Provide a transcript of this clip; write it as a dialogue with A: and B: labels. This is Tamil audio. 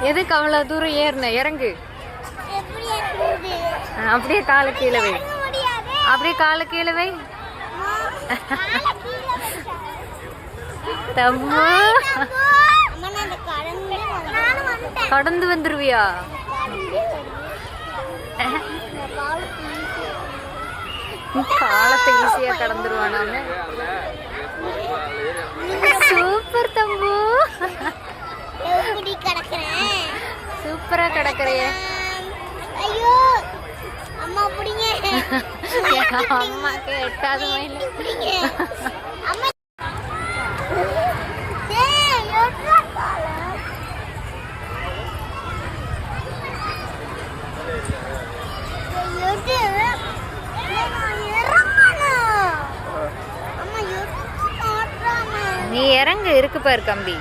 A: எதுக்கு அவ்வளவு தூரம் ஏறின? இறங்கு. அப்படியே காலை கீழே வை. அப்படியே காலை கீழே வை. தம்பு கடந்து வந்துருவியா? காலத்தை ஈஸியா கடந்துருவானாம. சூப்பர் தம்பு, சூப்பரா கிடக்குறிய. அம்மாக்கு எட்டாவது மைல். நீ இறங்கு, இருக்கு பாரு கம்பி.